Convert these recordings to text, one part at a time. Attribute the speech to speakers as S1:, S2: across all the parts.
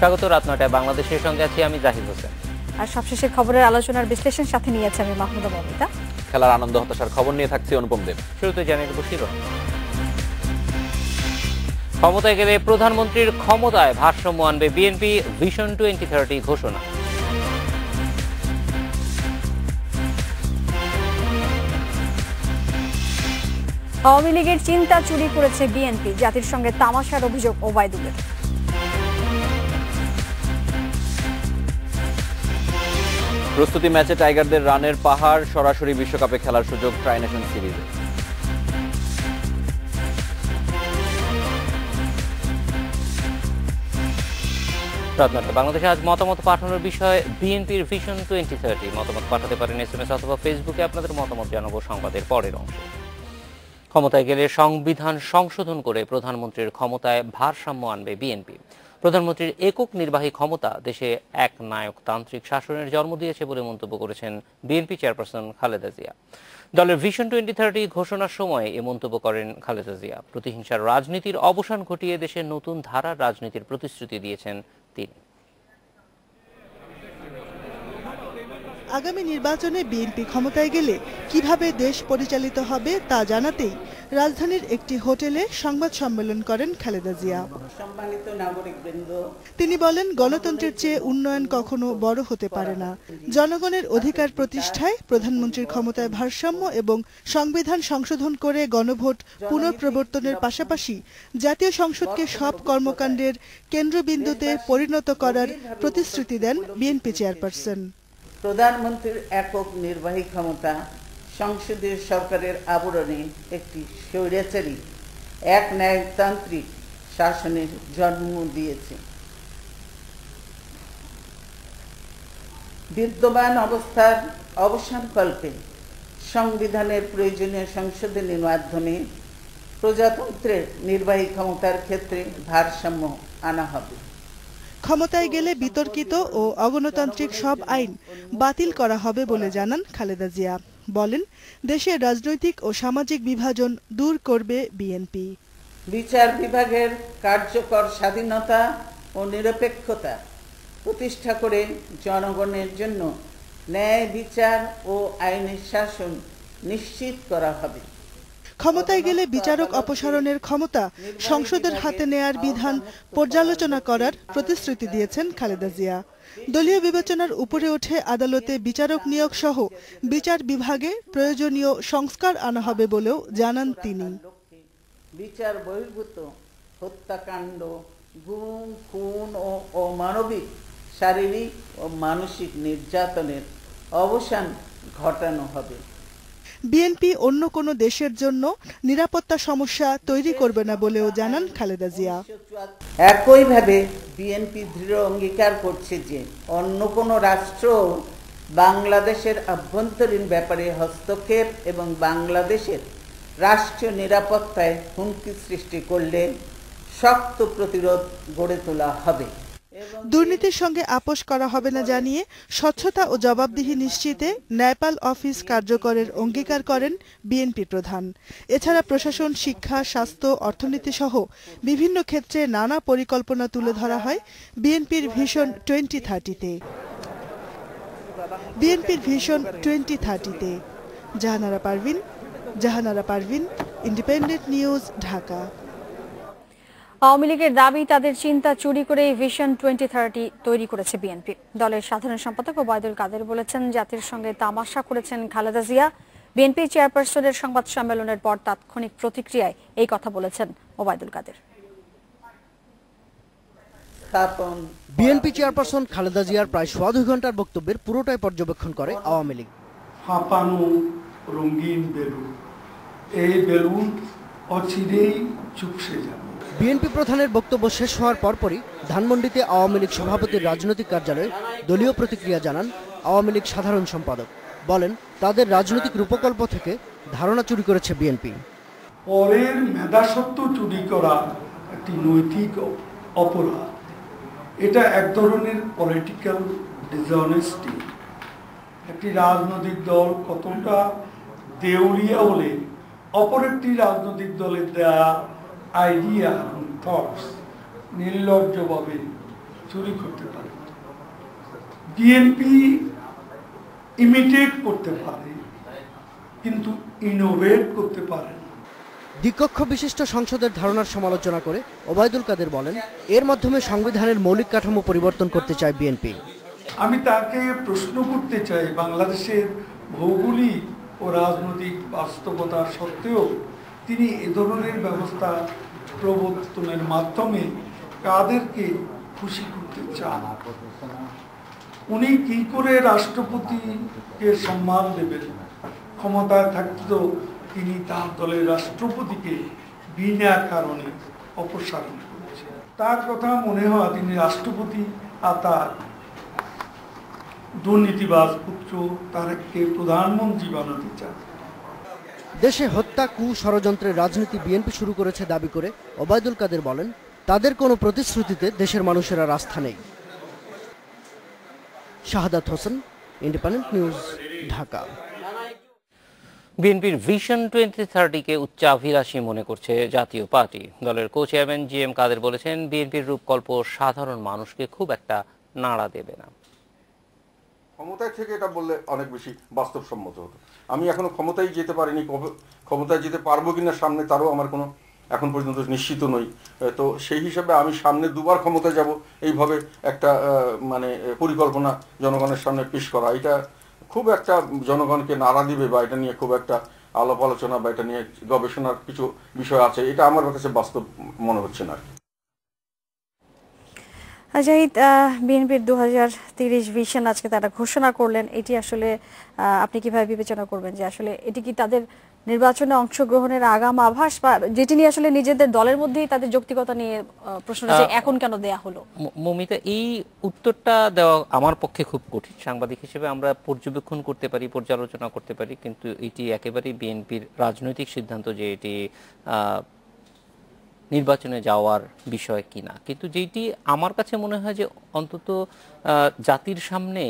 S1: স্বাগত রাত ৯টায় বাংলাদেশের সঙ্গে আছি আমি জাহিদ হোসেন।
S2: আর সবশেষের খবরের আলোচনার বিশ্লেষণ সাথে নিয়ে আছে আমি মাহমুদা মমিতা।
S3: খেলার আনন্দ হতাশার খবর নিয়ে থাকছি অনুপম দেব।
S1: শুরুতে জানিয়ে দেব শিরোনাম। ক্ষমতায় গেলে প্রধানমন্ত্রীর ক্ষমতায় ভারসাম্য আনবে বিএনপি, ভিশন 2030 ঘোষণা।
S2: আওয়ামী লীগের চিন্তা চুরি করেছে বিএনপি, জাতির সঙ্গে তামাশার অভিযোগ ওবায়দুলের।
S3: প্রস্তুতি ম্যাচে টাইগারদের রানের পাহাড়, সরাসরি বিশ্বকাপে খেলার সুযোগ ট্রাই নেশন সিরিজে।
S1: বাংলাদেশে আজ মতামত পাঠানোর বিষয় বিএনপির ভিশন 2030। মতামত পাঠাতে পারেন SMS অথবা ফেসবুকে। আপনাদের মতামত জানাবো সংবাদের পরের অংশে। ক্ষমতায় গেলে সংবিধান সংশোধন করে প্রধানমন্ত্রীর ক্ষমতায় ভারসাম্য আনবে বিএনপি। প্রধানমন্ত্রীর একক নির্বাহী ক্ষমতা দেশে এক নায়কতান্ত্রিক শাসনের জন্ম দিয়েছে বলে মন্তব্য করেছেন বিএনপি চেয়ারপারসন খালেদা জিয়া। দলের ভিশন 2030 ঘোষণার সময় এ মন্তব্য করেন খালেদা জিয়া। প্রতিহিংসার রাজনীতির অবসান ঘটিয়ে দেশের নতুন ধারার রাজনীতির প্রতিশ্রুতি দিয়েছেন তিনি।
S4: আগামী নির্বাচনে বিএনপি ক্ষমতায় গেলে কিভাবে দেশ পরিচালিত হবে তা জানাতেই রাজধানীর একটি হোটেলে সংবাদ সম্মেলন করেন খালেদা জিয়া।
S5: সম্মানিত নাগরিকবৃন্দ,
S4: তিনি বলেন, গণতন্ত্রের চেয়ে উন্নয়ন কখনো বড় হতে পারে না। জনগণের অধিকার প্রতিষ্ঠায় প্রধানমন্ত্রীর ক্ষমতায় ভারসাম্য এবং সংবিধান সংশোধন করে গণভোট পুনঃপ্রবর্তনের পাশাপাশি জাতীয় সংসদকে সব কর্মকাণ্ডের কেন্দ্রবিন্দুতে পরিণত করার প্রতিশ্রুতি দেন বিএনপি চেয়ারপারসন।
S5: প্রধানমন্ত্রীর একক নির্বাহী ক্ষমতা সংসদীয় সরকারের আবরণে একটি স্বৈরাচারী এক ন্যায়তান্ত্রিক শাসনের জন্ম দিয়েছে। বিদ্যমান অবস্থার অবসানকল্পে সংবিধানের প্রয়োজনীয় সংশোধনের মাধ্যমে প্রজাতন্ত্রের নির্বাহী ক্ষমতার ক্ষেত্রে ভারসাম্য আনা হবে।
S4: ক্ষমতায় গেলে বিতর্কিত ও অগণতান্ত্রিক সব আইন বাতিল করা হবে বলে জানান খালেদা জিয়া। বলেন, দেশের রাজনৈতিক ও সামাজিক বিভাজন দূর করবে বিএনপি।
S5: বিচার বিভাগের কার্যকর স্বাধীনতা ও নিরপেক্ষতা প্রতিষ্ঠা করে জনগণের জন্য ন্যায় বিচার ও আইনের শাসন নিশ্চিত করা হবে।
S4: ক্ষমতায় গেলে বিচারক অপসারণের ক্ষমতা সংসদের হাতে নেয়ার বিধান পর্যালোচনা করার প্রতিশ্রুতি দিয়েছেন খালেদা জিয়া। দলীয় বিবেচনার উপরে উঠে আদালতে বিচারক নিয়োগ সহ বিচার বিভাগে প্রয়োজনীয় সংস্কার আনা হবে বলেও জানান তিনি।
S5: বিচার বহির্ভূত হত্যাকাণ্ড, গুম, খুন ও অমানবিক শারীরিক ও মানসিক নির্যাতনের অবসান ঘটানো হবে।
S4: বিএনপি অন্য কোনো দেশের জন্য নিরাপত্তা সমস্যা তৈরি করবে না বলেও জানান খালেদা জিয়া।
S5: একইভাবে বিএনপি দৃঢ় অঙ্গীকার করছে যে অন্য কোনো রাষ্ট্র বাংলাদেশের আভ্যন্তরীণ ব্যাপারে হস্তক্ষেপ এবং বাংলাদেশের রাষ্ট্রীয় নিরাপত্তায় হুমকি সৃষ্টি করলে শক্ত প্রতিরোধ গড়ে তোলা হবে।
S4: দুর্নীতির সঙ্গে আপোষ করা হবে না জানিয়ে স্বচ্ছতা ও জবাবদিহি নিশ্চিতে ন্যায়পাল অফিস কার্যকরের অঙ্গীকার করেন বিএনপি প্রধান। এছাড়া প্রশাসন, শিক্ষা, স্বাস্থ্য, অর্থনীতি সহ বিভিন্ন ক্ষেত্রে নানা পরিকল্পনা তুলে ধরা হয় বিএনপির ভিশন 2030-তে। বিএনপির vision 2030-তে Jahanara Parvin, independent news, Dhaka.
S2: Awami লীগের দাবি, তাদের চিন্তা চুরি করে ভিশন 2030 তৈরি করেছে বিএনপি। দলের সাধারণ সম্পাদক ওবায়দুল কাদের বলেছেন, জাতির সঙ্গে তামাশা করেছেন খালেদা জিয়া। বিএনপি চেয়ারপারসনের সংবাদ সম্মেলনের পর তাৎক্ষণিক প্রতিক্রিয়ায় এই কথা বলেছেন ওবায়দুল কাদের।
S6: বিএনপি চেয়ারপারসন খালেদা জিয়ার প্রায় 2.5 ঘন্টার বক্তব্যের পুরোটাই পর্যবেক্ষণ করে আওয়ামী লীগ।
S7: ফাঁপানো রঙিন বেলুন, এই বেলুন অচিরেই চুপসে যাবে।
S6: বিএনপি প্রধানের বক্তব্য শেষ হওয়ার পরপরই ধানমন্ডিতে আওয়ামী লীগ সভাপতির রাজনৈতিক কার্যালয়ে দলীয় প্রতিক্রিয়া জানান আওয়ামী লীগ সাধারণ সম্পাদক। বলেন, তাদের রাজনৈতিক রূপকল্প থেকে ধারণা চুরি করেছে বিএনপি।
S7: পরের মেধাস্বত্ব চুরি করা একটি নৈতিক অপরাধ। এটা এক ধরনের পলিটিক্যাল ডিসঅনেস্টি। একটি রাজনৈতিক দল কতটা দেউলিয়া হলে অপর একটি রাজনৈতিক দলের দেয়া আইডিয়া এবং থটস নির্লজ্জভাবে চুরি করতে পারে, বিএনপি ইমিটেট করতে পারে কিন্তু ইনোভেট করতে পারে না।
S6: দ্বিকক্ষ বিশিষ্ট সংসদের ধারণার সমালোচনা করে ওবায়দুল কাদের বলেন, এর মাধ্যমে সংবিধানের মৌলিক কাঠামো পরিবর্তন করতে চায় বিএনপি।
S7: আমি তাকে প্রশ্ন করতে চাই, বাংলাদেশের ভৌগোলিক ও রাজনৈতিক বাস্তবতা সত্ত্বেও তিনি এ ধরনের ব্যবস্থা প্রবর্তনের মাধ্যমে কাদেরকে খুশি করতে চান? উনি কি করে রাষ্ট্রপতিকে সম্মান দেবেন? ক্ষমতায় থাকতেও তিনি তার দলের রাষ্ট্রপতিকে বিনা কারণে অপসারণ করেছেন। তার কথা মনে হয় তিনি রাষ্ট্রপতি আর তার দুর্নীতিবাজ পুত্র তারেককে প্রধানমন্ত্রী বানাতে চান।
S6: দেশে হত্যা, কু, ষড়যন্ত্রের রাজনীতি বিএনপি শুরু করেছে দাবি করে ওবায়দুল কাদের বলেন, তাদের কোনো প্রতিশ্রুতিতে দেশের মানুষের আর আস্থা নেই। Shahadat Hossain, independent news, Dhaka.
S1: বিএনপির ভিশন 2030-কে উচ্চাভিলাষী মনে করছে জাতীয় পার্টি। দলের কো চেয়ারম্যান জিএম কাদের বলেছেন, বিএনপির রূপকল্প সাধারণ মানুষকে খুব একটা নাড়া দেবে না।
S8: ক্ষমতায় থেকে এটা বললে অনেক বেশি বাস্তবসম্মত হতো। আমি এখনো ক্ষমতায় যেতে পারিনি, ক্ষমতায় যেতে পারবো কিনা সামনে তারও আমার কোনো এখন পর্যন্ত নিশ্চিত নই। তো সেই হিসাবে আমি সামনে দুবার ক্ষমতায় যাব এইভাবে একটা মানে পরিকল্পনা জনগণের সামনে পেশ করা, এটা খুব একটা জনগণকে নাড়া দিবে বা এটা নিয়ে খুব একটা আলাপ আলোচনা বা এটা নিয়ে গবেষণার কিছু বিষয় আছে, এটা আমার কাছে বাস্তব মনে হচ্ছে না।
S2: জাহিদ, বিএনপির 2030 ভিশন আজকে তারা ঘোষণা করলেন, এটি আসলে আপনি কিভাবে বিবেচনা করবেন যে আসলে এটি কি তাদের নির্বাচনে অংশগ্রহণের আগাম আভাস, বা যেটি নিয়ে আসলে নিজেদের দলের মধ্যেই তাদের যৌক্তিকতা নিয়ে প্রশ্নটা যে এখন কেন দেয়া হলো?
S1: মমিতা, এই উত্তরটা দেওয়া আমার পক্ষে খুব কঠিন। সাংবাদিক হিসেবে আমরা পর্যবেক্ষণ করতে পারি, পর্যালোচনা করতে পারি, কিন্তু এটি একেবারেই বিএনপির রাজনৈতিক সিদ্ধান্ত যে এটি নির্বাচনে যাওয়ার বিষয় কিনা। কিন্তু যেটি আমার কাছে মনে হয় যে অন্তত জাতির সামনে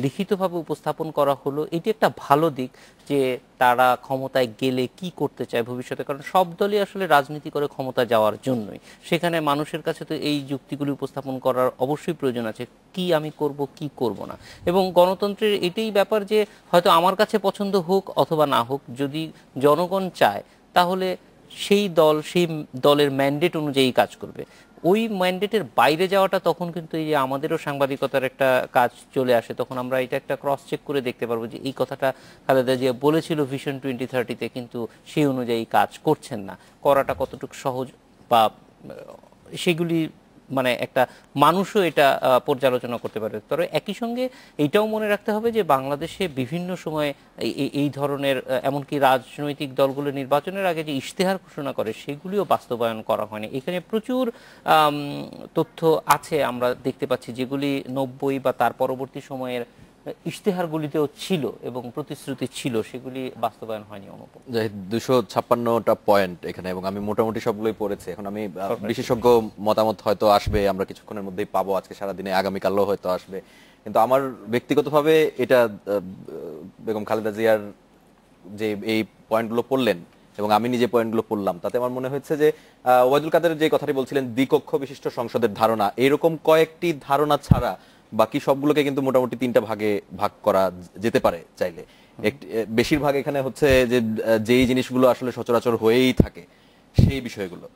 S1: লিখিতভাবে উপস্থাপন করা হলো, এটি একটা ভালো দিক যে তারা ক্ষমতায় গেলে কি করতে চায় ভবিষ্যতে। কারণ সব দলই আসলে রাজনীতি করে ক্ষমতা যাওয়ার জন্যই, সেখানে মানুষের কাছে তো এই যুক্তিগুলি উপস্থাপন করার অবশ্যই প্রয়োজন আছে, কি আমি করব কি করব না। এবং গণতন্ত্রের এটাই ব্যাপার যে হয়তো আমার কাছে পছন্দ হোক অথবা না হোক, যদি জনগণ চায় তাহলে সেই দলের ম্যান্ডেট অনুযায়ী কাজ করবে। ওই ম্যান্ডেটের বাইরে যাওয়াটা তখন কিন্তু এই যে আমাদেরও সাংবাদিকতার একটা কাজ চলে আসে, তখন আমরা এটা একটা ক্রস চেক করে দেখতে পারবো যে এই কথাটা খালেদা জিয়া বলেছিল ভিশন 2030-তে, কিন্তু সেই অনুযায়ী কাজ করছেন না, করাটা কতটুকু সহজ বা সেগুলি মানে একটা মানুষও এটা পর্যালোচনা করতে পারে। তবে একই সঙ্গে এইটাও মনে রাখতে হবে যে বাংলাদেশে বিভিন্ন সময় এই ধরনের এমনকি রাজনৈতিক দলগুলো নির্বাচনের আগে যে ইশতেহার ঘোষণা করে সেগুলিও বাস্তবায়ন করা হয়নি। এখানে প্রচুর তথ্য আছে আমরা দেখতে পাচ্ছি যেগুলি 90 বা তার পরবর্তী সময়ের ইশতেহারগুলিতেও ছিল এবং প্রতিশ্রুতি ছিল, সেগুলি বাস্তবায়ন হয়নি। অনুপম,
S3: 256টা পয়েন্ট এখানে, এবং আমি মোটামুটি সবগুলোই পড়েছি। এখন আমি বিশেষজ্ঞ মতামত হয়তো আসবে, আমরা কিছুক্ষণের মধ্যেই পাবো, আজকে সারাদিনে, আগামীকালও হয়তো আসবে। কিন্তু আমার ব্যক্তিগতভাবে এটা বেগম খালেদা জিয়ার যে এই পয়েন্টগুলো পড়লেন এবং আমি নিজে পয়েন্টগুলো পড়লাম, তাতে আমার মনে হচ্ছে যে ওবায়দুল কাদের যে কথাটি বলছিলেন দ্বিকক্ষ বিশিষ্ট সংসদের ধারণা, এরকম কয়েকটি ধারণা ছাড়া বাকি সবগুলোকে কিন্তু মোটামুটি 3টা ভাগে ভাগ করা যেতে পারে চাইলে। বেশিরভাগ এখানে হচ্ছে যে যেই জিনিসগুলো আসলে সচরাচর হয়েই থাকে সেই বিষয়গুলো,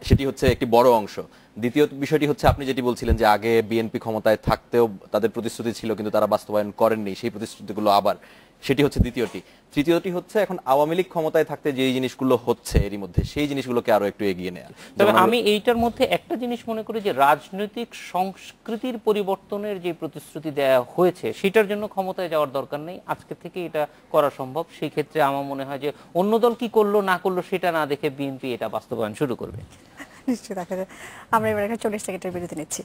S3: সেটি হচ্ছে একটি বড় অংশ। দ্বিতীয় বিষয়টি হচ্ছে আপনি যেটি বলছিলেন যে আগে বিএনপি ক্ষমতায় থাকতেও তাদের প্রতিশ্রুতি ছিল কিন্তু তারা বাস্তবায়ন করেননি, সেই প্রতিশ্রুতিগুলো আবার, সেটি হচ্ছে দ্বিতীয়টি। তৃতীয়টি হচ্ছে এখন আওয়ামী লীগ ক্ষমতায় থাকতে যে জিনিসগুলো হচ্ছে এরই মধ্যে সেই জিনিসগুলোকে আরো একটু এগিয়ে নেওয়া।
S1: তবে আমি এইটার মধ্যে একটা জিনিস মনে করি যে রাজনৈতিক সংস্কৃতির পরিবর্তনের যে প্রতিশ্রুতি দেওয়া হয়েছে সেটার জন্য ক্ষমতায় যাওয়ার দরকার নেই, আজকে থেকে এটা করা সম্ভব। সেই ক্ষেত্রে আমার মনে হয় যে অন্য দল কি করলো না করলো সেটা না দেখে বিএনপি এটা বাস্তবায়ন শুরু করবে।
S2: নিশ্চয়ই দেখা যায়। আমরা এবার একটা 40 সেকেন্ডের বিরতি নিচ্ছি।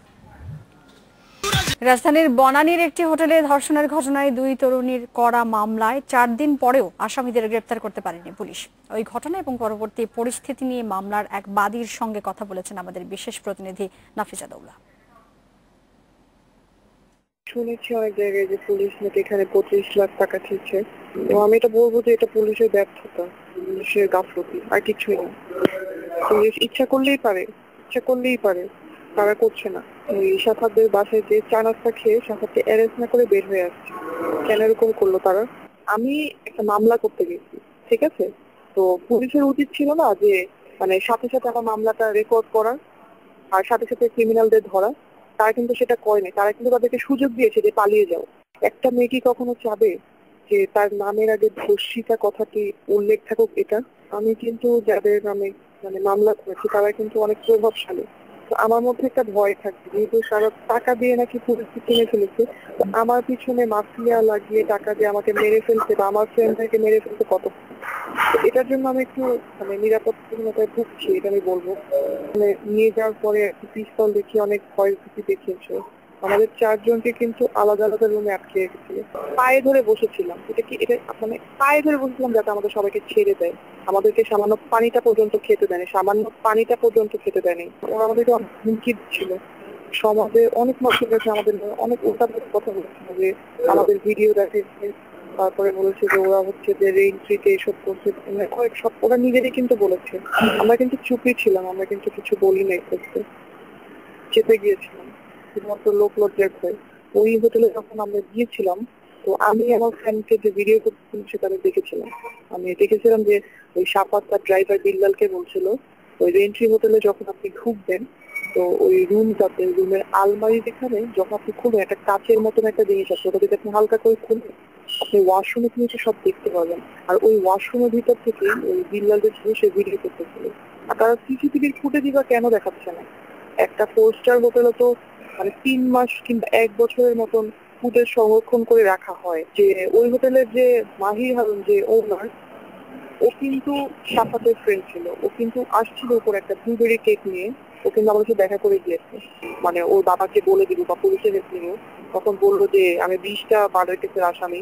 S2: রাজধানীর বনানীর একটি হোটেলে ধর্ষণের ঘটনায় 2 তরুণীর করা মামলায় 4 দিন পরেও আসামিদের গ্রেপ্তার করতে পারেনি পুলিশ। ওই ঘটনা এবং পরবর্তী পরিস্থিতি নিয়ে মামলার এক বাদীর সঙ্গে কথা বলেছেন আমাদের বিশেষ প্রতিনিধি নাফিজা দৌলা।
S9: শুনেছি অনেক জায়গায় যে পুলিশ নাকি এখানে 25 লাখ টাকা দিচ্ছে, তো আমি এটা বলবো যে এটা পুলিশের ব্যর্থতা, পুলিশের গাফলতি, আর কিছুই না। পুলিশ ইচ্ছা করলেই পারে তারা করছে না। ওই সাফাতদের বাসায় যে চা নাস্তা খেয়ে সাফাতকে অ্যারেস্ট না করে বের হয়ে আসছে। কেন এরকম করলো তারা? আমি একটা মামলা করতে গেছি, ঠিক আছে? তো পুলিশের উচিত ছিল না যে মানে সাথে সাথে আমার মামলাটা রেকর্ড করার আর সাথে সাথে ক্রিমিনালদের ধরা? তারা কিন্তু সেটা করেনি। তারা কিন্তু তাদেরকে সুযোগ দিয়েছে যে পালিয়ে যাও। একটা মেয়ে কি কখনো চাবে যে তার নামের আগে ধর্ষিতা কথাটি উল্লেখ থাকুক? এটা আমি কিন্তু যাদের নামে মানে মামলা করেছি তারা কিন্তু অনেক প্রভাবশালী। তো আমার মধ্যে একটা ভয় থাকবে, যেহেতু সারা টাকা দিয়ে নাকি পুলিশকে কিনে ফেলেছে, তো আমার পিছনে মাফিয়া লাগিয়ে টাকা দিয়ে আমাকে মেরে ফেলতে বা আমার ফ্রেন্ডদেরকে মেরে ফেলতে কত। তো এটার জন্য আমি একটু মানে নিরাপত্তাহীনতায় ভুগছি, এটা আমি বলবো। মানে নিয়ে যাওয়ার পরে পিস্তল দেখি, অনেক ভয় ভীতি দেখিয়েছে। আমাদের 4 জনকে কিন্তু আলাদা আলাদা রুমে আটকে রেখেছিল। পায়ে ধরে বসেছিলাম, এটা মানে পায়ে ধরে বসেছিলাম যাতে আমাদের সবাইকে ছেড়ে দেয়। আমাদেরকে সামান্য পানিটা পর্যন্ত খেতে দেয়নি, সামান্য পানিটা পর্যন্ত খেতে দেয়নি। ওরা আমাদেরকে অনেক হুমকি দিচ্ছিল। সমাজে অনেক মানুষের কাছে আমাদের অনেক উল্টাপাল্টা কথা বলছিল যে আমাদের ভিডিও দেখে, তারপরে বলেছে যে ওরা হচ্ছে যে রেইনট্রিতে এসব করছে, মানে কয়েক সব ওরা নিজেরাই কিন্তু বলেছে। আমরা কিন্তু চুপই ছিলাম, আমরা কিন্তু কিছু বলি নাই, করতে চেপে গিয়েছিলাম শুধুমাত্র লোক লজ্জার ভয়। ওই হোটেলে যখন আমরা গিয়েছিলাম, তো আমি আমার ফ্রেন্ডকে যে ভিডিও করছিলাম সেটা আমি দেখেছিলাম। আমি দেখেছিলাম যে ওই সাফাত তার ড্রাইভার বিল্লালকে বলছিল ওই রেইনট্রি হোটেলে যখন আপনি ঢুকবেন, তো ওই রুমটাতে, রুমের আলমারি যেখানে যখন আপনি খুলবেন একটা কাচের মতন একটা জিনিস আছে, ওটা যদি আপনি হালকা করে খুলবেন আপনি ওয়াশরুমে নিচে সব দেখতে পাবেন। আর ওই ওয়াশরুমের ভিতর থেকে ওই বিল্লালদের ছিল সে ভিডিও করতেছিল। আর তারা সিসিটিভির ফুটেজই বা কেন দেখাচ্ছে না? একটা 4 স্টার হোটেলে তো মানে 3 মাস কিংবা 1 বছরের মতন ফুটেজ সংরক্ষণ করে রাখা হয়। যে ওই হোটেলের যে মাহির হারুন যে ওনার, ও কিন্তু সাফাতের ফ্রেন্ড ছিল। ও কিন্তু আসছিল উপর একটা ব্লুবেরি কেক নিয়ে, ও কিন্তু আমাদের সাথে দেখা করে গিয়েছে। মানে ওর বাবাকে বলে দিব বা পুলিশের হেল্প নিব। তখন বললো যে আমি 20টা মার্ডার কেসের আসামি,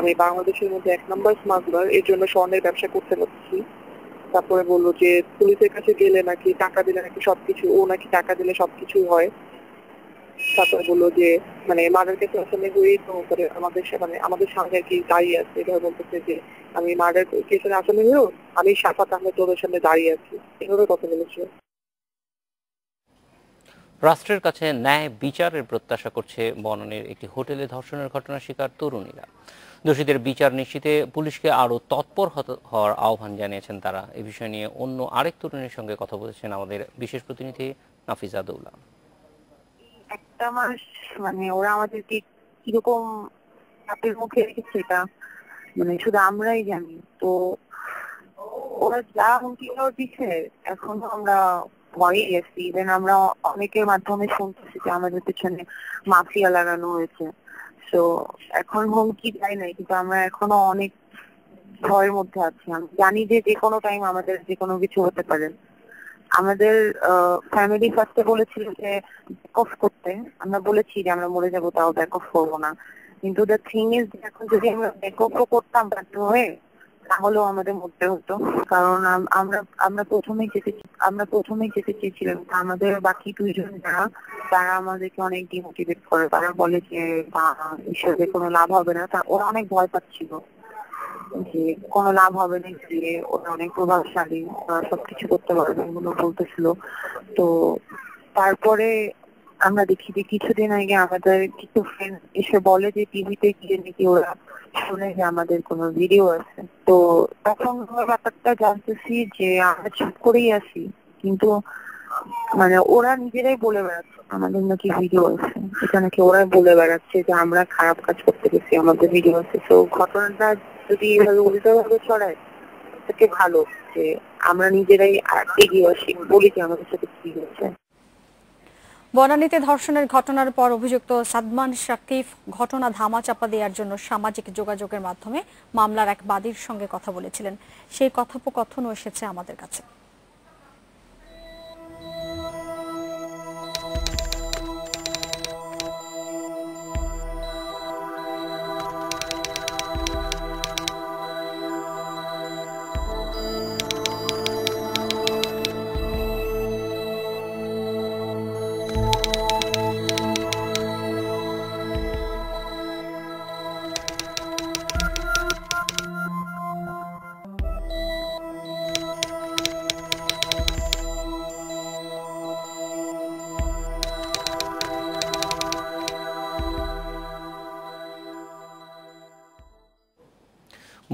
S9: আমি বাংলাদেশের মধ্যে 1 নাম্বার স্মাগলার, এর জন্য স্বর্ণের ব্যবসা করতে পারছি। তারপরে বললো যে পুলিশের কাছে গেলে নাকি টাকা দিলে নাকি সবকিছু, ও নাকি টাকা দিলে সবকিছু হয়। তারপরে বললো যে মানে মার্ডার কেসে আসামি হয়েই তো করে আমাদের মানে আমাদের সামনে আর কি দাঁড়িয়ে আছে। এভাবে বলতেছে যে আমি মার্ডার কেসের আসামি হয়েও আমি সাফাত আহমেদ তোদের সামনে দাঁড়িয়ে আছি, এভাবে কথা বলেছে।
S1: রাষ্ট্রের কাছে ন্যায় বিচারের প্রত্যাশা করছে বনানীর একটি হোটেলে ধর্ষণের ঘটনার শিকার তরুণীরা। দোষীদের বিচার নিশ্চিতে পুলিশকে আরও তৎপর হওয়ার আহ্বান জানিয়েছেন তারা। এ বিষয় নিয়ে অন্য আরেক তরুণীর সঙ্গে কথা বলেছেন আমাদের বিশেষ প্রতিনিধি নাফিজা দৌলা।
S10: একটা মাস মানে ওরা আমাদেরকে কিরকম চাপের মুখে রেখেছে এটা মানে শুধু আমরাই জানি। তো ওরা যা হুমকি দিচ্ছে এখনো আমরা ভয়ে গেছি। ইভেন আমরা অনেকের মাধ্যমে শুনতেছি যে আমাদের পেছনে মাফিয়া লাগানো হয়েছে। তো এখন হুমকি দেয় নাই, কিন্তু আমরা এখনো অনেক ভয়ের মধ্যে আছি। আমি জানি যে কোনো টাইম আমাদের যে কোনো কিছু হতে পারে। আমাদের ফ্যামিলি ফার্স্টে বলেছিল যে ব্যাক অফ করতে, আমরা বলেছি যে আমরা মরে যাবো তাও ব্যাক অফ করবো না। কিন্তু দ্য থিং ইজ এখন যদি আমরা ব্যাক অফও করতাম বাধ্য হয়ে, তাহলেও আমাদের মরতে হতো। কারণ আমরা প্রথমেই যেতে চেয়েছিলাম। আমাদের বাকি 2 জন যারা, তারা আমাদেরকে অনেক ডিমোটিভেট করে। তারা বলে যে ঈশ্বরের কোনো লাভ হবে না। ওরা অনেক ভয় পাচ্ছিল যে কোনো লাভ হবে না, যে ওরা অনেক প্রভাবশালী, ওরা সবকিছু করতে পারবে, এগুলো বলতেছিল। তো তারপরে আমরা দেখি যে কিছুদিন আগে আমাদের কিছু ফ্রেন্ড এসে বলে যে টিভিতে গিয়ে নাকি ওরা শুনে যে আমাদের কোনো ভিডিও আছে। তো তখন আমরা ব্যাপারটা জানতেছি যে আমরা চুপ করেই আছি, কিন্তু মানে ওরা নিজেরাই বলে বেড়াচ্ছে আমাদের নাকি ভিডিও আছে। এটা নাকি ওরাই বলে বেড়াচ্ছে যে আমরা খারাপ কাজ করতে গেছি, আমাদের ভিডিও আছে। তো ঘটনাটা যদি এভাবে উল্টোভাবে ছড়ায় তাকে ভালো যে আমরা নিজেরাই এগিয়ে আসি, বলি যে আমাদের সাথে কি হয়েছে।
S2: বনানীতে ধর্ষণের ঘটনার পর অভিযুক্ত সাদমান শাকিব ঘটনা ধামাচাপা দেওয়ার জন্য সামাজিক যোগাযোগের মাধ্যমে মামলার এক বাদীর সঙ্গে কথা বলেছিলেন। সেই কথোপকথনও এসেছে আমাদের কাছে।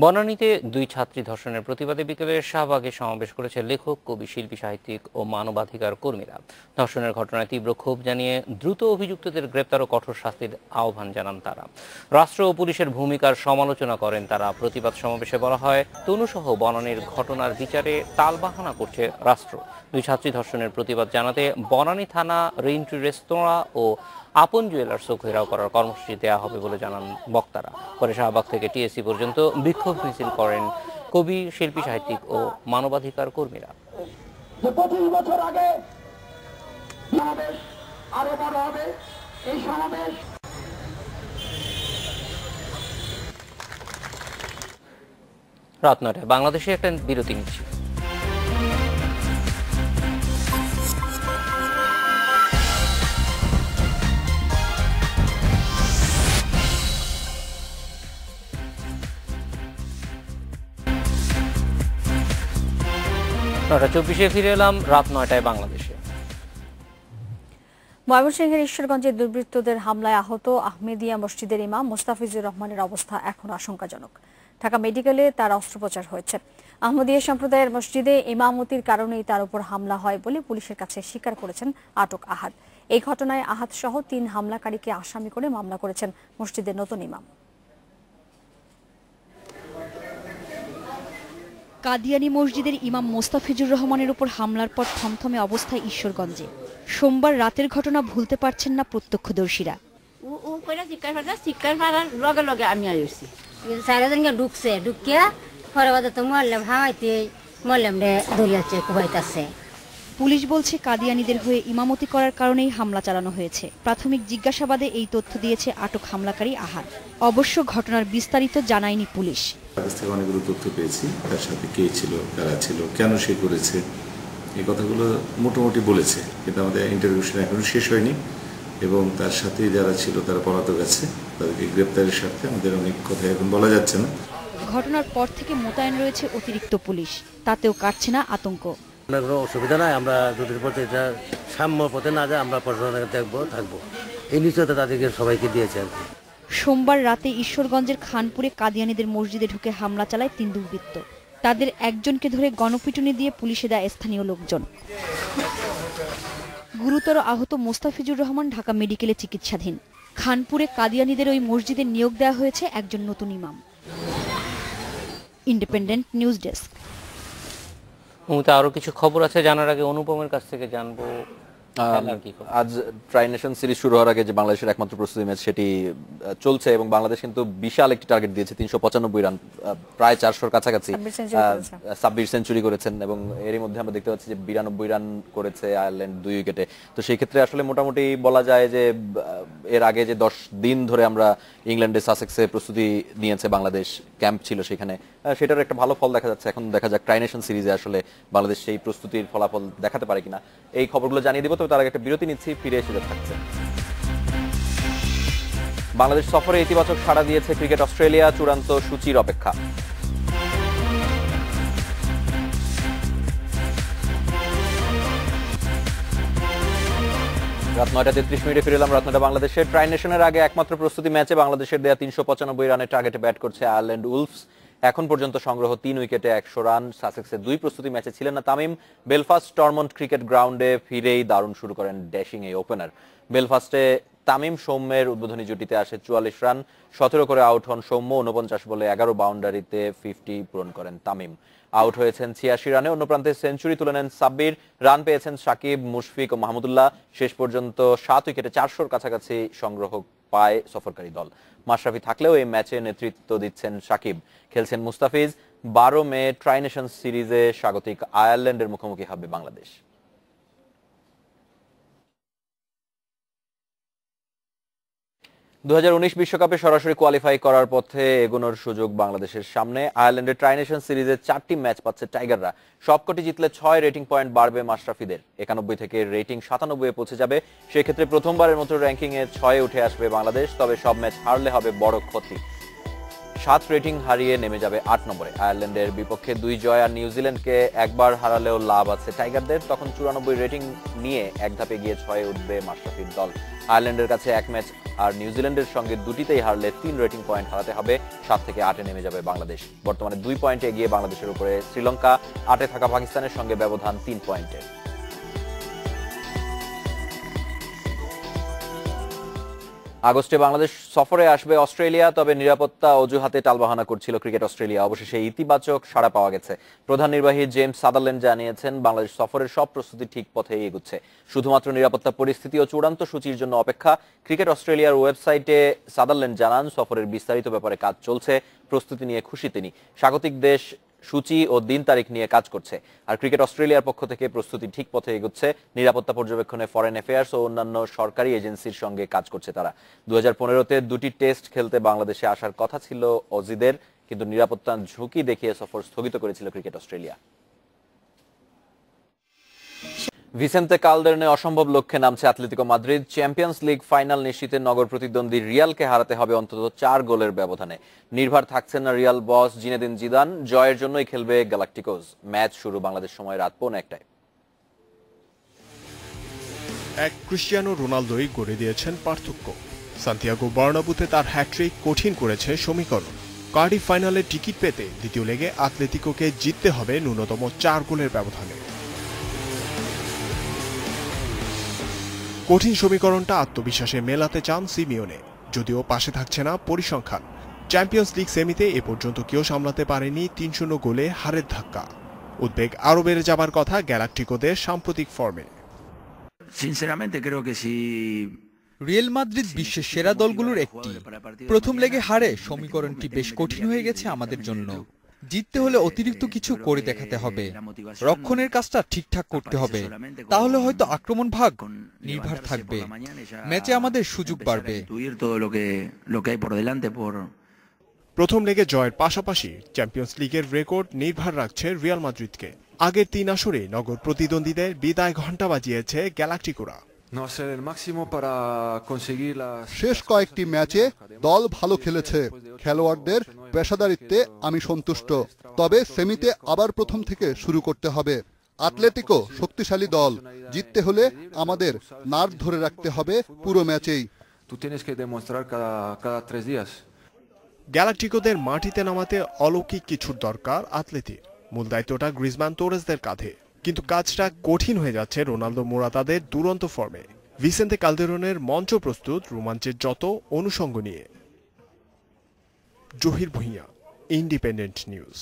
S1: বনানীতে 2 ছাত্রী ধর্ষণের প্রতিবাদে বিকেলে শাহবাগে সমাবেশ করেছে লেখক, কবি, শিল্পী, সাহিত্যিক ও মানবাধিকার কর্মীরা। ধর্ষণের ঘটনায় তীব্র ক্ষোভ জানিয়ে দ্রুত অভিযুক্তদের গ্রেপ্তার ও কঠোর শাস্তির আহ্বান জানান তারা। রাষ্ট্র ও পুলিশের ভূমিকার সমালোচনা করেন তারা। প্রতিবাদ সমাবেশে বলা হয়, তনুসহ বনানীর ঘটনার বিচারে তালবাহানা করছে রাষ্ট্র। 2 ছাত্রী ধর্ষণের প্রতিবাদ জানাতে বনানী থানা, রিএন্ট্রি রেস্তোরাঁ ও আপন জুয়েলার্সও ঘেরাও করার কর্মসূচি দেওয়া হবে বলে জানান বক্তারা। পরে শাহবাগ থেকে টিএসসি পর্যন্ত বিক্ষোভ মিছিল করেন কবি, শিল্পী, সাহিত্যিক ও মানবাধিকার কর্মীরা।
S11: 25 বছর আগে সমাবেশ আরো বড় হবে। এই সমাবেশ
S1: রাত 9টায় বাংলাদেশে একটা বিরতি নিচ্ছে। নটা 24-এ ফিরে এলাম রাত 9টায় বাংলাদেশে।
S2: ময়মনসিংহের ঈশ্বরগঞ্জে দুর্বৃত্তদের হামলায় আহত আহমেদিয়া মসজিদের ইমাম মোস্তাফিজুর রহমানের অবস্থা এখন আশঙ্কাজনক। ঢাকা মেডিকেলে তার অস্ত্রোপচার হয়েছে। আহমদিয়া সম্প্রদায়ের মসজিদে ইমামতির কারণেই তার উপর হামলা হয় বলে পুলিশের কাছে স্বীকার করেছেন আটক আহাদ। এই ঘটনায় আহাদ সহ 3 হামলাকারীকে আসামি করে মামলা করেছেন মসজিদের নতুন ইমাম।
S12: কাদিয়ানী মসজিদের ইমাম মোস্তাফিজুর রহমানের উপর হামলার পর থমথমে অবস্থায় ঈশ্বরগঞ্জে। সোমবার রাতের ঘটনা ভুলতে পারছেন না প্রত্যক্ষদর্শীরা।
S13: লগে আমি আসছি, সারাদিনকে ঢুকছে, ঢুকিয়া পরে তো মরলাম, হামাইতে মরলাম রে দরিয়াচ্ছে কুবাইতাছে।
S12: পুলিশ বলছে কাদিয়ানীদের হয়ে ইমামতি করার কারণেই হামলা চালানো হয়েছে। প্রাথমিক জিজ্ঞাসাবাদে এই তথ্য দিয়েছে আটক হামলাকারী আহাদ। অবশ্য ঘটনার বিস্তারিত জানায়নি পুলিশ।
S14: কাছ থেকে অনেকগুলো তথ্য পেয়েছি, তার সাথে কে ছিল, কারা ছিল, কেন সে করেছে, এই কথাগুলো মোটামুটি বলেছে, কিন্তু আমাদের ইন্টারভিউশন এখনো শেষ হয়নি এবং তার সাথে যারা ছিল তারা পলাতক আছে, তাদেরকে গ্রেপ্তারের স্বার্থে আমাদের অনেক কথা এখন বলা যাচ্ছে না।
S12: ঘটনার পর থেকে মোতায়েন রয়েছে অতিরিক্ত পুলিশ, তাতেও কাটছে না আতঙ্ক।
S15: কোনো অসুবিধা নাই, আমরা যদি পথে সাম্য পথে না যায় আমরা প্রশাসনের দেখবো, থাকবো, এই নিশ্চয়তা তাদেরকে সবাইকে দিয়েছে আর কি।
S12: সোমবার রাতে ঈশ্বরগঞ্জের খানপুরে কাদিয়ানীদের মসজিদে ঢুকে হামলা চালায় 3 দুর্বৃত্ত। তাদের একজনকে ধরে গণপিটুনি দিয়ে পুলিশে দেয় স্থানীয় লোকজন। গুরুতর আহত মোস্তাফিজুর রহমান ঢাকা মেডিকেলে চিকিৎসাধীন। খানপুরে কাদিয়ানীদের ওই মসজিদে নিয়োগ দেওয়া হয়েছে একজন নতুন ইমাম। Independent news desk.
S1: আরো কিছু খবর আছে, জানার আগে অনুপমের কাছ থেকে জানবো
S3: আজ ট্রাই নেশন সিরিজ শুরু হওয়ার আগে যে বাংলাদেশের একমাত্র প্রস্তুতি ম্যাচ সেটি চলছে এবং বাংলাদেশ কিন্তু বিশাল একটি টার্গেট দিয়েছে, 395 রান, প্রায় 400-র কাছাকাছি। সাব্বির সেঞ্চুরি করেছেন এবং এরই মধ্যে আমরা দেখতে পাচ্ছি যে 92 রান করেছে আয়ারল্যান্ড 2 উইকেটে। তো সেই ক্ষেত্রে আসলে মোটামুটি বলা যায় যে এর আগে যে 10 দিন ধরে আমরা ইংল্যান্ডে সাসেক্সে প্রস্তুতি নিয়েছে বাংলাদেশ, ক্যাম্প ছিল সেখানে, সেটার একটা ভালো ফল দেখা যাচ্ছে। এখন দেখা যাক ট্রাই নেশন সিরিজে আসলে বাংলাদেশ সেই প্রস্তুতির ফলাফল দেখাতে পারে কিনা। এই খবরগুলো জানিয়ে দিব, তবে তার আগে একটা বিরতি নিচ্ছি, ফিরে এসে থাকছে। বাংলাদেশ সফরে ইতিবাচক সাড়া দিয়েছে ক্রিকেট অস্ট্রেলিয়া, চূড়ান্ত সূচির অপেক্ষা। রাত 9:33 ফিরে এলাম রাত 9টা বাংলাদেশে। ট্রাই নেশনের আগে একমাত্র প্রস্তুতি ম্যাচে বাংলাদেশের দেয়া 395 রানের টার্গেটে ব্যাট করছে আয়ারল্যান্ড উলফস। এখন পর্যন্ত সংগ্রহ 3 উইকেটে 100 রান। সাসেক্সের 2 প্রস্তুতি ম্যাচে ছিলেন না তামিম। বেলফাস্ট স্টরমন্ট ক্রিকেট গ্রাউন্ডে ফিরেই দারুণ শুরু করেন ড্যাশিং এই ওপেনার। বেলফাস্টে তামিম সৌম্যের উদ্বোধনী জুটিতে আসে 44 রান, 17 করে আউট হন সৌম্য। 49 বলে 11 বাউন্ডারিতে 50 পূরণ করেন তামিম। আউট হয়েছেন 86 রানে। অন্য প্রান্তে সেঞ্চুরি তুলে নেন সাব্বির। রান পেয়েছেন সাকিব, মুশফিক ও মাহমুদুল্লাহ। শেষ পর্যন্ত 7 উইকেটে 400-র কাছাকাছি সংগ্রহ পায় সফরকারী দল। মাশরাফি থাকলেও এই ম্যাচে নেতৃত্ব দিচ্ছেন সাকিব। খেলছেন মুস্তাফিজ। 12 মে ট্রাই নেশন সিরিজে স্বাগতিক আয়ারল্যান্ডের মুখোমুখি হবে বাংলাদেশ। 2019 বিশ্বকাপে সরাসরি কোয়ালিফাই করার পথে এগোনোর সুযোগ বাংলাদেশের সামনে। আয়ারল্যান্ডের ট্রাই নেশন সিরিজে 4টি ম্যাচ পাচ্ছে টাইগাররা। সবকটি জিতলে 6 রেটিং পয়েন্ট বাড়বে মাশরাফিদের। 91 থেকে রেটিং 97-এ পৌঁছে যাবে। সেক্ষেত্রে প্রথমবারের মতো র্যাঙ্কিংয়ে 6-এ উঠে আসবে বাংলাদেশ। তবে সব ম্যাচ হারলে হবে বড় ক্ষতি। 7 রেটিং হারিয়ে নেমে যাবে 8 নম্বরে। আয়ারল্যান্ডের বিপক্ষে 2 জয় আর নিউজিল্যান্ডকে একবার হারালেও লাভ আছে টাইগারদের। তখন 94 রেটিং নিয়ে এক ধাপে গিয়ে 6-এ উঠবে মাশরাফির দল। আয়ারল্যান্ডের কাছে 1 ম্যাচ আর নিউজিল্যান্ডের সঙ্গে দুটিতেই হারলে 3 রেটিং পয়েন্ট হারাতে হবে। 7 থেকে 8-এ নেমে যাবে বাংলাদেশ। বর্তমানে 2 পয়েন্টে এগিয়ে বাংলাদেশের উপরে শ্রীলঙ্কা, 8-এ থাকা পাকিস্তানের সঙ্গে ব্যবধান 3 পয়েন্টের। আগস্টে বাংলাদেশ সফরে আসবে অস্ট্রেলিয়া, তবে নিরাপত্তা অজুহাতে টালবাহানা করছিল ক্রিকেট অস্ট্রেলিয়া। অবশেষে ইতিবাচক সাড়া পাওয়া গেছে। প্রধান নির্বাহী জেমস সাদারল্যান্ড জানিয়েছেন, বাংলাদেশ সফরের সব প্রস্তুতি ঠিক পথেই এগুচ্ছে, শুধুমাত্র নিরাপত্তা পরিস্থিতি ও চূড়ান্ত সূচির জন্য অপেক্ষা। ক্রিকেট অস্ট্রেলিয়ার ওয়েবসাইটে সাদারল্যান্ড জানান, সফরের বিস্তারিত ব্যাপারে কাজ চলছে, প্রস্তুতি নিয়ে খুশি তিনি। স্বাগতিক দেশ সূচি ও দিন তারিখ নিয়ে কাজ করছে। আর ক্রিকেট অস্ট্রেলিয়ার পক্ষ থেকে প্রস্তুতি ঠিক পথে এগোচ্ছে। নিরাপত্তা পর্যবেক্ষণে ফরেন অ্যাফেয়ার্স ও অন্যান্য সরকারি এজেন্সির সঙ্গে কাজ করছে তারা। 2015-তে 2টি টেস্ট খেলতে বাংলাদেশে আসার কথা ছিল অজিদের, কিন্তু নিরাপত্তার ঝুঁকি দেখিয়ে সফর স্থগিত করেছিল ক্রিকেট অস্ট্রেলিয়া। ভিসেন্তে কালদেরনে অসম্ভব লক্ষ্যে নামছে Atletico Madrid. Champions League final নিশ্চিতে নগর প্রতিদ্বন্দ্বী রিয়ালকে হারাতে হবে অন্তত 4 গোলের ব্যবধানে। নির্ভর থাকছেন না রিয়াল বস জিনেদিন জিদান, জয়ের জন্যই খেলবে গ্যালাকটিকোস। ম্যাচ শুরু বাংলাদেশ সময় রাত 1:15-টায়।
S16: এক ক্রিস্টিয়ানো রোনালদোই গড়ে দিয়েছেন পার্থক্য। সান্তিয়াগো বার্নাবুতে তার হ্যাট্রিক কঠিন করেছে সমীকরণ। কার্ডিফ ফাইনালে টিকিট পেতে দ্বিতীয় লেগে আতলেতিকোকে জিততে হবে ন্যূনতম 4 গোলের ব্যবধানে। কঠিন সমীকরণটা আত্মবিশ্বাসে মেলাতে চান সিমিওনে, যদিও পাশে থাকছে না পরিসংখ্যান। চ্যাম্পিয়ন্স লিগ সেমিতে এ পর্যন্ত কেউ সামলাতে পারেনি 3-0 গোলে হারের ধাক্কা। উদ্বেগ আরও বেড়ে যাবার কথা গ্যালাকটিকোদের সাম্প্রতিক ফর্মে।
S17: রিয়াল মাদ্রিদ বিশ্বের সেরা দলগুলোর একটি। প্রথম লেগে হারে সমীকরণটি বেশ কঠিন হয়ে গেছে আমাদের জন্য। জিততে হলে অতিরিক্ত কিছু করে দেখাতে হবে, রক্ষণের কাজটা ঠিকঠাক করতে হবে, তাহলে হয়তো আক্রমণ ভাগ নির্ভর থাকবে, ম্যাচে আমাদের সুযোগ বাড়বে।
S16: প্রথম লেগে জয়ের পাশাপাশি চ্যাম্পিয়ন্স লিগের রেকর্ড নির্ভর রাখছে রিয়াল মাদ্রিদকে। আগের 3 আসরে নগর প্রতিদ্বন্দ্বীদের বিদায় ঘণ্টা বাজিয়েছে গ্যালাকটিকোরা।
S18: শেষ কয়েকটি ম্যাচে দল ভালো খেলেছে, খেলোয়াড়দের পেশাদারিত্বে আমি সন্তুষ্ট, তবে সেমিতে আবার প্রথম থেকে শুরু করতে হবে। আতলেতিকো শক্তিশালী দল, জিততে হলে আমাদের নার্ভ ধরে রাখতে হবে পুরো ম্যাচেই।
S16: গ্যালাকটিকোদের মাটিতে নামাতে অলৌকিক কিছুর দরকার আতলেতির। মূল দায়িত্বটা গ্রিজমান তোরেসদের কাঁধে, কিন্তু কাজটা কঠিন হয়ে যাচ্ছে রোনালদো মোরাতাদের দুরন্ত ফর্মে। ভিসেন্তে কালদেরনের মঞ্চ প্রস্তুত রোমাঞ্চের যত অনুষঙ্গ নিয়ে। Zahir Bhuiyan, independent news.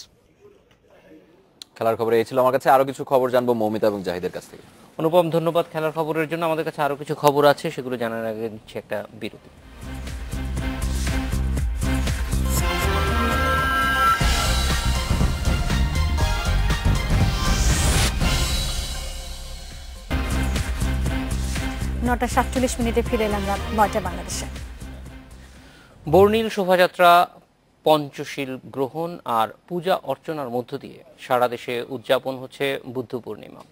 S3: খেলার খবর এই ছিল। আমার কাছে আরো কিছু খবর জানবো মৌমিতা এবং জাহিদের কাছ থেকে।
S1: অনুপম, ধন্যবাদ খেলার খবরের জন্য। আমাদের কাছে আরো কিছু খবর আছে, সেগুলো জানার আগে নিচ্ছে একটা বিরতি।
S2: নটা 47 ফিরে এলাম রাত 9টা বাংলাদেশে।
S1: বর্ণিল শোভাযাত্রা, পঞ্চশীল গ্রহণ আর পূজা অর্চনার মধ্য দিয়ে সারা দেশে উদযাপন হচ্ছে বুদ্ধ পূর্ণিমা।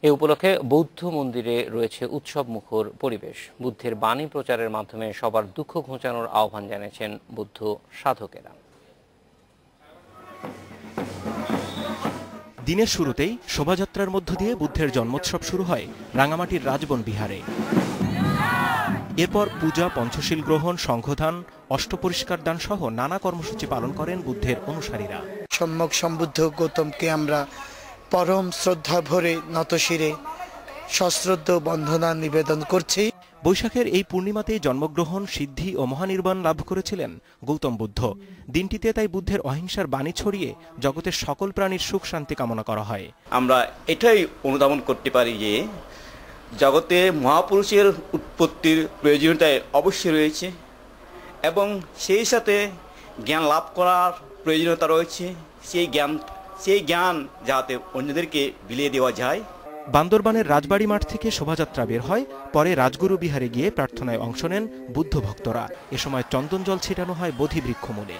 S1: এ উপলক্ষে বৌদ্ধ মন্দিরে রয়েছে উৎসব মুখর পরিবেশ। বুদ্ধের বাণী প্রচারের মাধ্যমে সবার দুঃখ ঘোচানোর আহ্বান জানিয়েছেন বুদ্ধ সাধকেরা।
S19: দিনের শুরুতেই শোভাযাত্রার মধ্য দিয়ে বুদ্ধের জন্মোৎসব শুরু হয় রাঙামাটির রাজবন বিহারে। এরপর পূজা, পঞ্চশীল গ্রহণ, সংঘদান, অষ্টপরিষ্কার দান সহ নানা কর্মসূচি পালন করেন বুদ্ধের অনুসারীরা।
S20: সম্যক সম্বুদ্ধ গৌতমকে আমরা পরম শ্রদ্ধা ভরে নতশিরে সশ্রদ্ধ বন্দনা নিবেদন করছি।
S19: বৈশাখের এই পূর্ণিমাতেই জন্মগ্রহণ, সিদ্ধি ও মহানির্বাণ লাভ করেছিলেন গৌতম বুদ্ধ। দিনটিতে তাই বুদ্ধের অহিংসার বাণী ছড়িয়ে জগতের সকল প্রাণীর সুখ শান্তি কামনা করা হয়।
S21: আমরা এটাই অনুধাবন করতে পারি যে জগতে মহাপুরুষের উৎপত্তির প্রয়োজনীয়তা অবশ্যই রয়েছে এবং সেই সাথে জ্ঞান লাভ করার প্রয়োজনীয়তা রয়েছে। সেই জ্ঞান যাতে অন্যদেরকে বিলিয়ে দেওয়া যায়।
S19: বান্দরবানের রাজবাড়ি মাঠ থেকে শোভাযাত্রা বের হয়, পরে রাজগুরু বিহারে গিয়ে প্রার্থনায় অংশ নেন বুদ্ধ ভক্তরা। এ সময় চন্দন জল ছিটানো হয় বোধি বৃক্ষমূলে।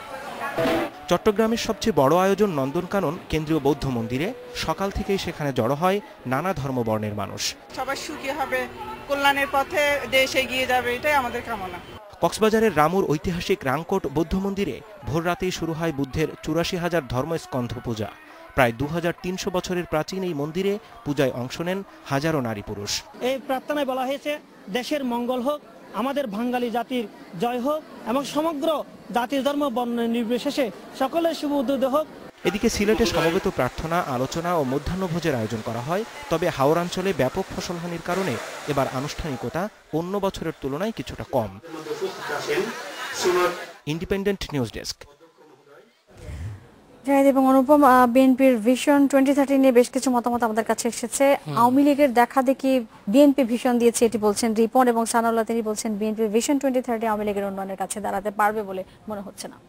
S19: চট্টগ্রামের সবচেয়ে বড় আয়োজন নন্দনকানন কেন্দ্রীয় বৌদ্ধ মন্দিরে। সকাল থেকেই সেখানে জড়ো হয় নানা ধর্মবর্ণের মানুষ।
S22: সবাই সুখী হবে, কল্যাণের পথে দেশ এগিয়ে যাবে, এটাই আমাদের কামনা।
S19: কক্সবাজারের রামুর ঐতিহাসিক রাংকোট বৌদ্ধ মন্দিরে ভোররাতেই শুরু হয় বুদ্ধের ৮৪,০০০ ধর্মস্কন্ধ পূজা। প্রায় ২৩০০ বছরের প্রাচীন এই মন্দিরে পূজায় অংশ নেন হাজারো নারী পুরুষ।
S5: এই প্রার্থনায় বলা হয়েছে দেশের মঙ্গল হোক, আমাদের বাঙালি জাতির জয় হোক এবং সমগ্র জাতির ধর্ম বর্ণ নির্বিশেষে সকলের শুভ উদ্যোগ হোক।
S19: এদিকে সিলেটে সমবেত প্রার্থনা, আলোচনা ও মধ্যাহ্নভোজের আয়োজন করা হয়। তবে হাওড়াঞ্চলে ব্যাপক ফসলহানির কারণে এবার আনুষ্ঠানিকতা অন্য বছরের তুলনায় কিছুটা কম। Independent news desk.
S2: জাহিদ এবং অনুপম, বিএনপির ভিশন 2030 নিয়ে বেশ কিছু মতামত আমাদের কাছে এসেছে। আওয়ামী লীগের দেখা দেখি বিএনপি ভিশন দিয়েছে এটি বলছেন রিপন, এবং সানাউল্লাহ তিনি বলছেন বিএনপির ভিশন 2030 আওয়ামী লীগের উন্নয়নের কাছে দাঁড়াতে পারবে বলে মনে হচ্ছে না।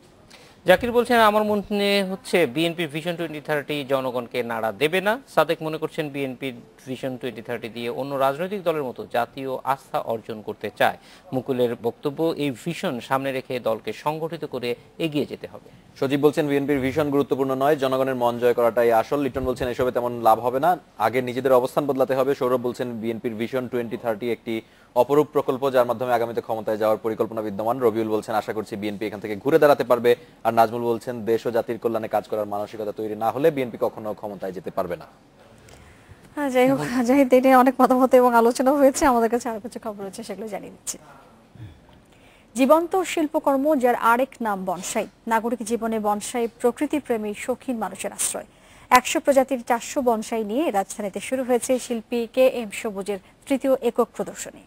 S1: জাকির বলছেন আমার মনে হচ্ছে বিএনপির ভিশন 2030 জনগণকে নাড়া দেবে না। সাদেক মনে করছেন বিএনপির ভিশন 2030 দিয়ে অন্য রাজনৈতিক দলের মতো জাতীয় আস্থা অর্জন করতে চায়। মুকুলের বক্তব্য, এই ভিশন সামনে রেখে দলকে সংগঠিত করে এগিয়ে যেতে হবে।
S3: সজীব বলছেন বিএনপির ভিশন গুরুত্বপূর্ণ নয়, জনগণের মন জয় করাটাই আসল। লিটন বলছেন এসবে তেমন লাভ হবে না, আগে নিজেদের অবস্থান বদলাতে হবে। সৌরভ বলছেন বিএনপির ভিশন 2030 একটি অপরূপ প্রকল্প, যার মাধ্যমে আগামীতে ক্ষমতায় যাওয়ার পরিকল্পনা বিদ্যমান। রবিউল বলছেন আশা করছি বিএনপি এখান থেকে ঘুরে দাঁড়াতে পারবে। আর নাজমুল বলছেন দেশ ও জাতির কল্যাণে কাজ করার মানসিকতা তৈরি না হলে বিএনপি কখনো ক্ষমতায় যেতে পারবে না।
S2: যাই হোক জাহিদ, এটা অনেক মতামত এবং আলোচনা হয়েছে। আমাদের কাছে আরো কিছু খবর আছে, সেগুলো জানিয়ে দিচ্ছি। জীবন্ত শিল্পকর্ম যার আরেক নাম বনসাই। নাগরিক জীবনে বনসাই প্রকৃতিপ্রেমী শৌখিন মানুষের আশ্রয়। 100 প্রজাতির 400 বনসাই নিয়ে রাজধানীতে শুরু হয়েছে শিল্পী KM সবুজের তৃতীয় একক প্রদর্শনী।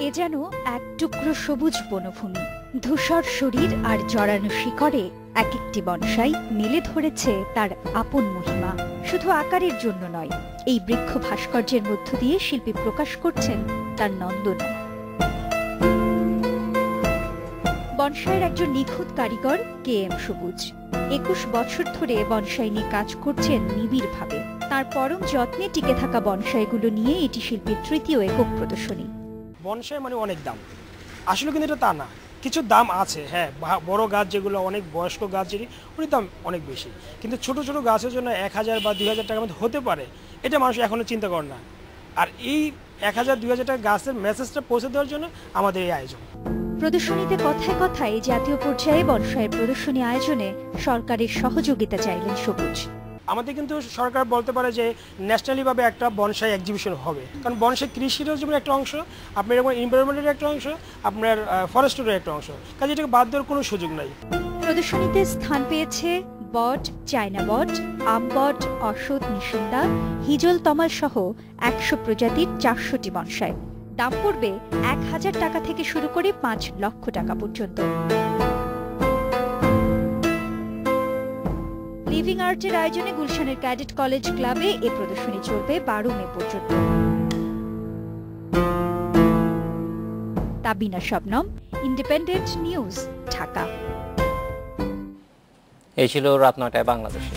S12: এ যেন এক টুকরো সবুজ বনভূমি, ধূসর শরীর আর জড়ানো শিকড়ে এক একটি বনসাই মেলে ধরেছে তার আপন মহিমা। শুধু আকারের জন্য নয়, এই বৃক্ষ ভাস্কর্যের মধ্য দিয়ে শিল্পী প্রকাশ করছেন তার নন্দন। বনসাইয়ের একজন নিখুঁত কারিগর KM সবুজ। 21 বছর ধরে বনসাই নিয়ে কাজ করছেন নিবিড়ভাবে। তার পরম যত্নে টিকে থাকা বনসাইগুলো নিয়ে এটি শিল্পীর তৃতীয় একক প্রদর্শনী।
S22: বনসাই মানে অনেক দাম, আসলে কিন্তু এটা তা না, কিছু দাম আছে। হ্যাঁ, বড় গাছ যেগুলো অনেক বয়স্ক গাছ, ওর দাম অনেক বেশি, কিন্তু ছোট ছোট গাছের জন্য 1000 বা 2000 টাকার মধ্যে হতে পারে, এটা মানুষ এখনো চিন্তা করে না। আর এই 1000-2000 টাকা গাছের মেসেজটা পৌঁছে দেওয়ার জন্য আমাদের এই আয়োজন।
S12: প্রদর্শনীতে কথায় কথায় জাতীয় পর্যায়ে বনসাইয়ের প্রদর্শনী আয়োজনে সরকারের সহযোগিতা চাইলেন সবুজ।
S22: আমাদের কিন্তু সরকার বলতে পারে যে ন্যাশনালি ভাবে একটা বনসাই এক্সিবিশন হবে, কারণ বনসাই কৃষিরও যেমন একটা অংশ, আপনার যেমন এনভায়রনমেন্টের একটা অংশ, আপনার ফরেস্টের একটা অংশ, কাজে এটাকে বাদ দেওয়ার কোনো সুযোগ নাই।
S12: প্রদর্শনীতে স্থান পেয়েছে বট, চায়না বট, আম বট, অশ্বত্থ, নিশিন্দা, হিজল, তমাল সহ 100 প্রজাতির 400টি বনসাই। দাম পড়বে 1000 টাকা থেকে শুরু করে 5 লক্ষ টাকা পর্যন্ত। লিভিং আর্টের আয়োজনে গুলশানের ক্যাডেট কলেজ ক্লাবে এ প্রদর্শনী চলবে 12 মে পর্যন্ত। Tabina Shabnam, independent news, Dhaka.
S1: এই ছিল রাত 9টায় বাংলাদেশে।